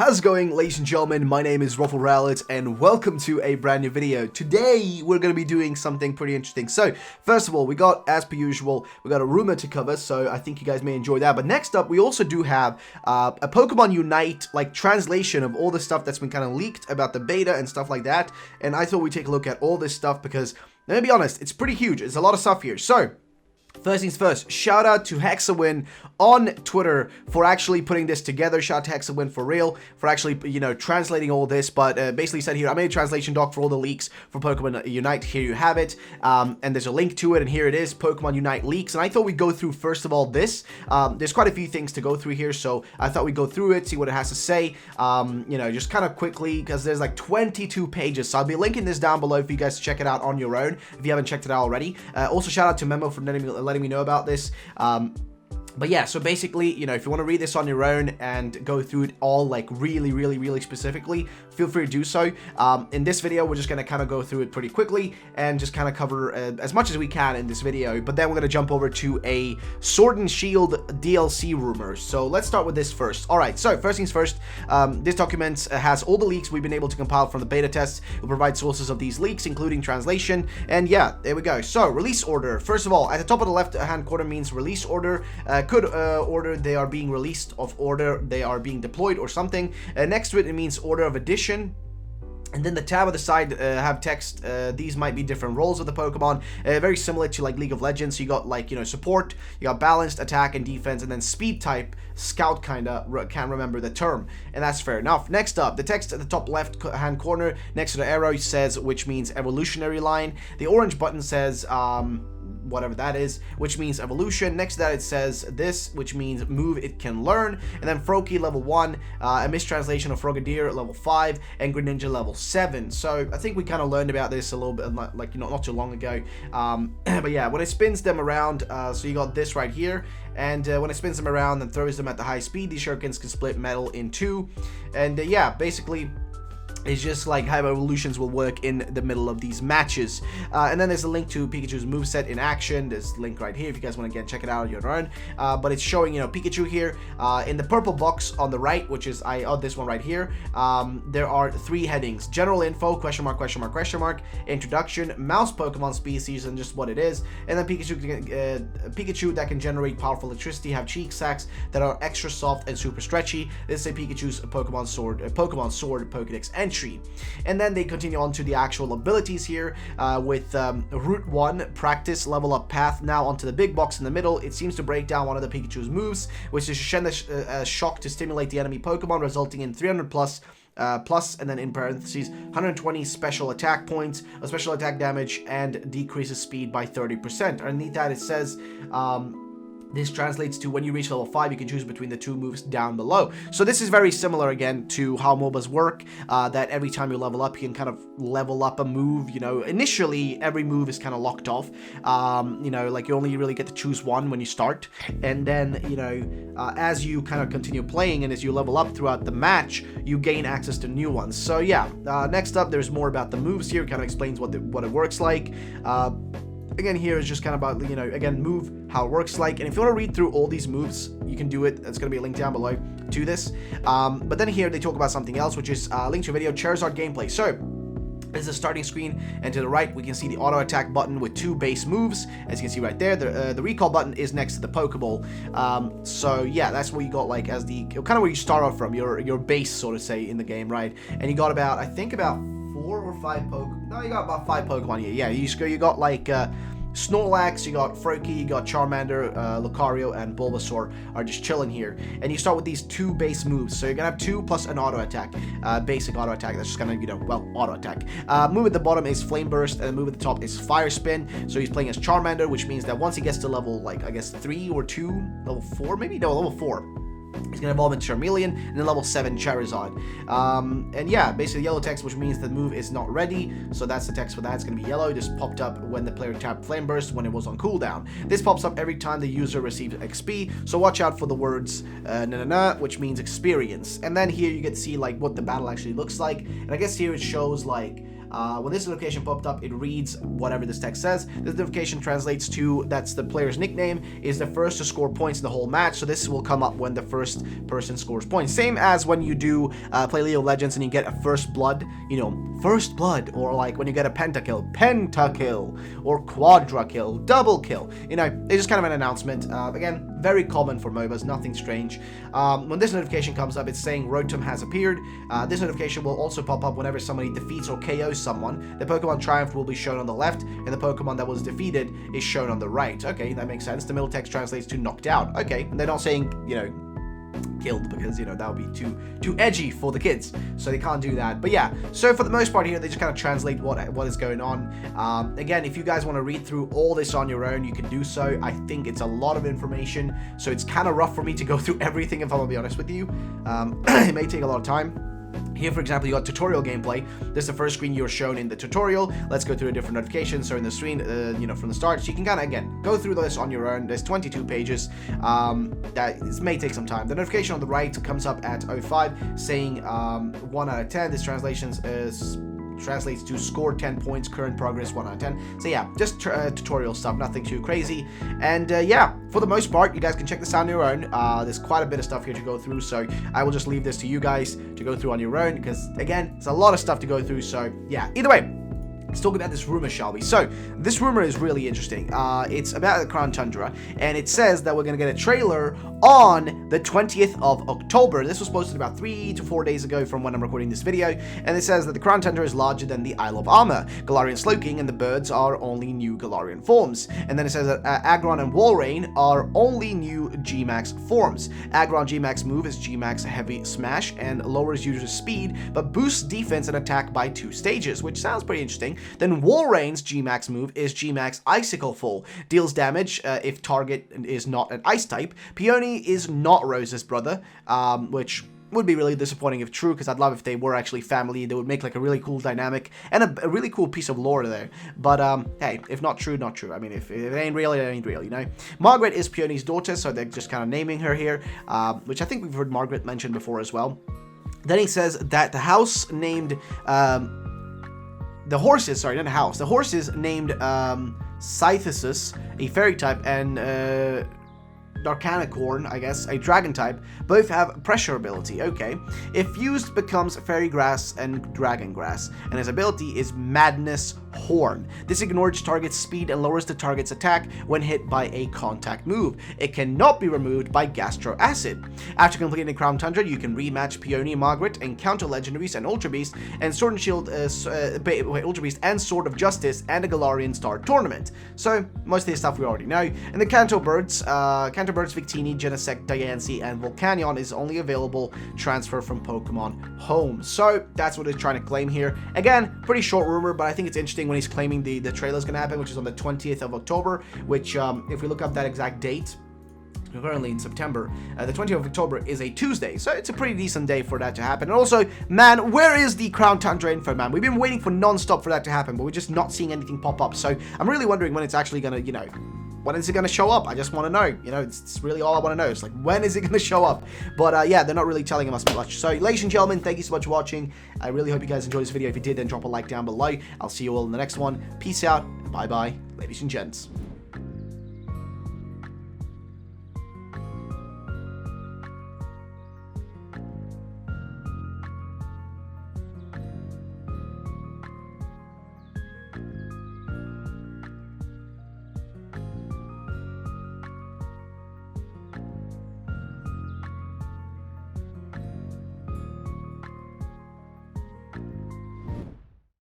How's it going, ladies and gentlemen? My name is Ruffle Rowlett and welcome to a brand new video. Today we're going to be doing something pretty interesting. So first of all, we got, as per usual, we got a rumor to cover, so I think you guys may enjoy that. But next up, we also do have a Pokemon Unite like translation of all the stuff that's been kind of leaked about the beta and stuff like that. And I thought we'd take a look at all this stuff because, let me be honest, it's pretty huge. There's a lot of stuff here. So first things first, shout out to Hexawin on Twitter for actually putting this together. Shout out to Hexawin for real, for actually, translating all this. But basically said here, I made a translation doc for all the leaks for Pokemon Unite. Here you have it. And there's a link to it, and here it is, Pokemon Unite leaks. And I thought we'd go through, first of all, this. There's quite a few things to go through here, so I thought we'd go through it, see what it has to say, just kind of quickly, because there's like 22 pages. So I'll be linking this down below for you guys to check it out on your own, if you haven't checked it out already. Also, shout out to Memo for letting me know about this. But yeah, so basically, if you want to read this on your own and go through it all like really specifically, feel free to do so. In this video, we're just going to kind of go through it pretty quickly and just kind of cover as much as we can in this video. But then we're going to jump over to a Sword and Shield DLC rumor. So let's start with this first. Alright, so first things first, this document has all the leaks we've been able to compile from the beta tests. It will provide sources of these leaks, including translation. And yeah, there we go. So, release order. First of all, at the top of the left-hand corner means release order. Could order they are being released, of order they are being deployed, or something. Next to it, it means order of addition. And then the tab on the side have text. These might be different roles of the Pokemon, very similar to like League of Legends. So you got like, support, you got balanced, attack, and defense, and then speed type, scout kinda, can't remember the term, and that's fair enough. Next up, the text at the top left hand corner next to the arrow says, which means evolutionary line. The orange button says, whatever that is, which means evolution. Next to that, it says this, which means move it can learn. And then Froakie level 1, a mistranslation of Frogadier level 5, and Greninja level 7. So I think we kind of learned about this a little bit, like, not too long ago. But yeah, when it spins them around, so you got this right here, and when it spins them around and throws them at the high speed, these shurikens can split metal in two. And yeah, basically, it's just like how evolutions will work in the middle of these matches. And then there's a link to Pikachu's moveset in action. There's a link right here if you guys want to again check it out on your own. But it's showing, Pikachu here. In the purple box on the right, which is this one right here, there are 3 headings. General info, question mark, introduction, mouse Pokemon species and just what it is. And then Pikachu that can generate powerful electricity, have cheek sacs that are extra soft and super stretchy. This is a Pikachu's Pokemon Sword Pokedex entry. And then they continue on to the actual abilities here with Route 1, practice, level up path. Now onto the big box in the middle. It seems to break down one of the Pikachu's moves, which is send a shock to stimulate the enemy Pokemon, resulting in 300 plus, and then in parentheses 120 special attack points, special attack damage, and decreases speed by 30%. Underneath that, it says this translates to when you reach level 5, you can choose between the 2 moves down below. So this is very similar again to how MOBAs work, that every time you level up, you can kind of level up a move. Initially every move is kind of locked off. Like you only really get to choose one when you start, and then as you kind of continue playing and as you level up throughout the match, you gain access to new ones. So yeah, next up, there's more about the moves here. It kind of explains what it works like. Again, here is just kind of about, again, move, how it works like. And if you want to read through all these moves, you can do it. There's going to be a link down below to this. But then here they talk about something else, which is link to a video, Charizard gameplay. So this is a starting screen, and to the right we can see the auto attack button with 2 base moves. As you can see right there, the recall button is next to the Pokeball. So yeah, that's where you got like as the kind of where you start off from, your base, so to say, in the game, right? And you got about, I think about 4 or 5 Pokemon. No, you got about 5 Pokemon here. Yeah, you got like Snorlax, you got Froakie, you got Charmander, Lucario, and Bulbasaur are just chilling here. And you start with these 2 base moves. So you're gonna have 2 plus an auto attack, basic auto attack. That's just gonna, auto attack. Move at the bottom is Flame Burst, and the move at the top is Fire Spin. So he's playing as Charmander, which means that once he gets to level, like, I guess 3 or 2, level 4, maybe? No, level 4. He's going to evolve into Charmeleon, and then level 7 Charizard. And yeah, basically yellow text, which means the move is not ready. So that's the text for that. It's going to be yellow. This popped up when the player tapped Flame Burst when it was on cooldown. This pops up every time the user receives XP. So watch out for the words which means experience. And then here you get to see like what the battle actually looks like. And I guess here it shows like When this notification popped up, it reads whatever this text says. This notification translates to, that's the player's nickname, is the first to score points in the whole match. So this will come up when the first person scores points. Same as when you do play League of Legends and you get a first blood, you know, first blood, or like when you get a pentakill, or quadra kill, double kill. You know, it's just kind of an announcement. Again, very common for MOBAs, nothing strange. When this notification comes up, it's saying Rotom has appeared. This notification will also pop up whenever somebody defeats or KOs someone. The Pokemon triumphed will be shown on the left, and the Pokemon that was defeated is shown on the right. Okay, that makes sense. The middle text translates to knocked out. Okay, and they're not saying, you know, killed, because, you know, that would be too edgy for the kids, so they can't do that. But yeah, so for the most part here, they just kind of translate what is going on. Again, if you guys want to read through all this on your own, you can do so. I think it's a lot of information, so it's kind of rough for me to go through everything, if I'm gonna be honest with you. It may take a lot of time. Here, for example, you got tutorial gameplay. This is the first screen you're shown in the tutorial. Let's go through a different notification. So in the screen, you know, from the start, so you can kind of, again, go through this on your own. There's 22 pages. This may take some time. The notification on the right comes up at 05, saying 1 out of 10. This translates to score 10 points, current progress 1 out of 10. So yeah, just tutorial stuff, nothing too crazy. And yeah, for the most part, you guys can check this out on your own. There's quite a bit of stuff here to go through, so I will just leave this to you guys to go through on your own, because again, it's a lot of stuff to go through. So yeah, either way, let's talk about this rumor, shall we? So, this rumor is really interesting. It's about the Crown Tundra, and it says that we're going to get a trailer on the 20th of October. This was posted about 3 to 4 days ago from when I'm recording this video, and it says that the Crown Tundra is larger than the Isle of Armor. Galarian Slowking and the birds are only new Galarian forms. And then it says that Aggron and Walrein are only new G-Max forms. Aggron G-Max move is G-Max Heavy Smash and lowers user's speed, but boosts defense and attack by 2 stages, which sounds pretty interesting. Then Walrein's G-Max move is G-Max Icicle Fall. Deals damage if target is not an ice type. Peony is not Rose's brother, which would be really disappointing if true, because I'd love if they were actually family. They would make like a really cool dynamic and a really cool piece of lore there. But hey, if not true, not true. I mean, if it ain't real, it ain't real, you know? Margaret is Peony's daughter, so they're just kind of naming her here, which I think we've heard Margaret mentioned before as well. Then he says that the house named... the horses named Scythesus, a fairy type, and Darkanicorn, I guess, a dragon type, both have pressure ability. Okay. If used, becomes Fairy Grass and Dragon Grass, and his ability is Madness Horn. This ignores target's speed and lowers the target's attack when hit by a contact move. It cannot be removed by Gastro Acid. After completing the Crown Tundra, you can rematch Peony and Margaret, encounter Legendaries and Ultra Beast, and Sword and Shield, Ultra Beast and Sword of Justice, and a Galarian Star Tournament. So, most of this stuff we already know. And the Canto Birds, Victini, Genesect, Diancie, and Volcanion is only available transfer from Pokemon Home. So, that's what they're trying to claim here. Again, pretty short rumor, but I think it's interesting when he's claiming the trailer is going to happen, which is on the 20th of October, which, if we look up that exact date, we're currently in September, the 20th of October is a Tuesday, so it's a pretty decent day for that to happen. And also, man, where is the Crown Tundra info, man? We've been waiting for non-stop for that to happen, but we're just not seeing anything pop up, so I'm really wondering when it's actually going to, you know, when is it going to show up? I just want to know. You know, it's really all I want to know. It's like, when is it going to show up? But yeah, they're not really telling us much. So, ladies and gentlemen, thank you so much for watching. I really hope you guys enjoyed this video. If you did, then drop a like down below. I'll see you all in the next one. Peace out. Bye-bye, ladies and gents.